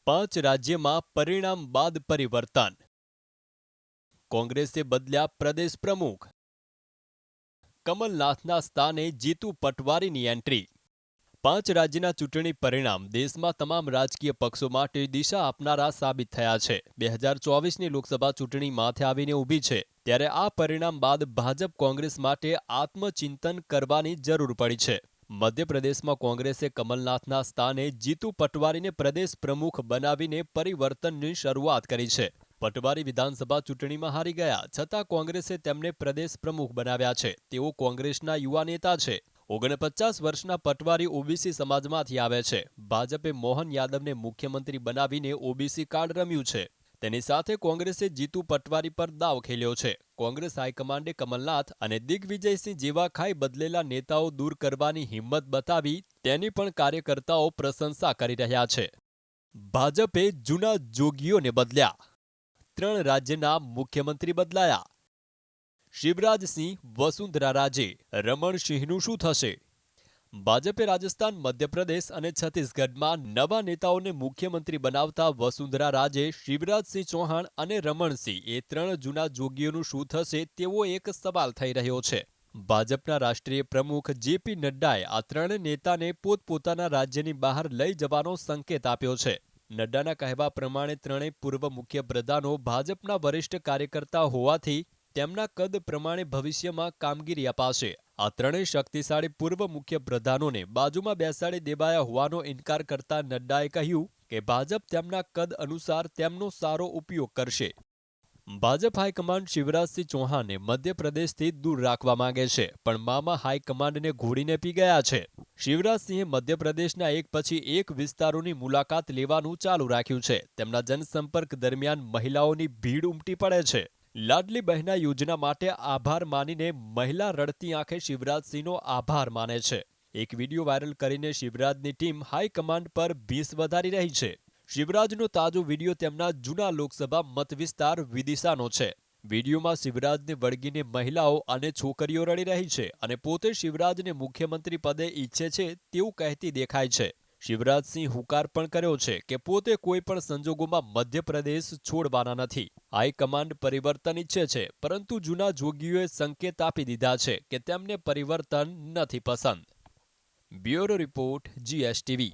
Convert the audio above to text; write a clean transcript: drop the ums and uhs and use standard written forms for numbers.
પાંચ રાજ્યમાં પરિણામ બાદ પરિવર્તન. કોંગ્રેસે બદલ્યા પ્રદેશ પ્રમુખ. કમલનાથના સ્થાને જીતુ પટવારીની એન્ટ્રી. પાંચ રાજ્યના ચૂંટણી પરિણામ દેશમાં તમામ રાજકીય પક્ષો માટે દિશા આપનારા સાબિત થયા છે. 2024ની લોકસભા ચૂંટણી માથે આવીને ઊભી છે, ત્યારે આ પરિણામ બાદ ભાજપ કોંગ્રેસ માટે આત્મચિંતન કરવાની જરૂર પડી છે. મધ્યપ્રદેશમાં કોંગ્રેસે કમલનાથના સ્થાને જીતુ પટવારીને પ્રદેશ પ્રમુખ બનાવીને પરિવર્તનની શરૂઆત કરી છે. પટવારી વિધાનસભા ચૂંટણીમાં હારી ગયા, છતાં કોંગ્રેસે તેમને પ્રદેશ પ્રમુખ બનાવ્યા છે. તેઓ કોંગ્રેસના યુવા નેતા છે. 49 વર્ષના પટવારી ઓબીસી સમાજમાંથી આવે છે. ભાજપે મોહન યાદવને મુખ્યમંત્રી બનાવીને ઓબીસી કાર્ડ રમ્યું છે. તેની સાથે કોંગ્રેસે જીતુ પટવારી પર દાવ ખેલ્યો છે. કોંગ્રેસ હાઈકમાન્ડે કમલનાથ અને દિગ્વિજયસિંહ જેવા ખાઈ બદલેલા નેતાઓ દૂર કરવાની હિંમત બતાવી, તેની પણ કાર્યકર્તાઓ પ્રશંસા કરી રહ્યા છે. ભાજપે જૂના જોગીઓને બદલ્યા. 3 રાજ્યના મુખ્યમંત્રી બદલાયા. શિવરાજસિંહ વસુંધરા રાજે, રમણસિંહનું શું થશે? ભાજપે રાજસ્થાન, મધ્યપ્રદેશ અને છત્તીસગઢમાં નવા નેતાઓને મુખ્યમંત્રી બનાવતા વસુંધરા રાજે, શિવરાજસિંહ ચૌહાણ અને રમણસિંહ એ 3 જૂના જોગીઓનું શું થશે તેવો એક સવાલ થઈ રહ્યો છે. ભાજપના રાષ્ટ્રીય પ્રમુખ જેપી નડ્ડાએ આ 3 નેતાને પોતપોતાના રાજ્યની બહાર લઈ જવાનો સંકેત આપ્યો છે. નડ્ડાના કહેવા પ્રમાણે 3 પૂર્વ મુખ્યપ્રધાનો ભાજપના વરિષ્ઠ કાર્યકર્તા હોવાથી તેમના કદ પ્રમાણે ભવિષ્યમાં કામગીરી અપાશે. આ 3 શક્તિશાળી પૂર્વ મુખ્યપ્રધાનોને બાજુમાં બેસાડી દેવાયા હોવાનો ઇનકાર કરતા નડ્ડાએ કહ્યું કે ભાજપ તેમના કદ અનુસાર તેમનો સારો ઉપયોગ કરશે. ભાજપ હાઈકમાન્ડ શિવરાજસિંહ ચૌહાણને મધ્યપ્રદેશથી દૂર રાખવા માંગે છે, પણ મામા હાઈકમાન્ડને ઘોડીને પી ગયા છે. શિવરાજસિંહે મધ્યપ્રદેશના એક પછી એક વિસ્તારોની મુલાકાત લેવાનું ચાલુ રાખ્યું છે. તેમના જનસંપર્ક દરમિયાન મહિલાઓની ભીડ ઉમટી પડે છે. લાડલી બહેના યોજના માટે આભાર માનીને મહિલા રડતી આંખે શિવરાજસિંહનો આભાર માને છે. એક વિડીયો વાયરલ કરીને શિવરાજની ટીમ હાઈકમાન્ડ પર ભીંસ વધારી રહી છે. શિવરાજનો તાજો વિડીયો તેમના જૂના લોકસભા મતવિસ્તાર વિદિશાનો છે. વિડીયોમાં શિવરાજને વળગીને મહિલાઓ અને છોકરીઓ રડી રહી છે અને પોતે શિવરાજને મુખ્યમંત્રી પદે ઈચ્છે છે તેવું કહેતી દેખાય છે. શિવરાજસિંહ હુંકાર પણ કર્યો છે કે પોતે કોઈ પણ સંજોગોમાં મધ્યપ્રદેશ છોડવાના નથી. હાઈકમાન્ડ પરિવર્તન ઈચ્છે છે, પરંતુ જૂના જોગીઓએ સંકેત આપી દીધા છે કે તેમને પરિવર્તન નથી પસંદ. Bureau report, GSTV.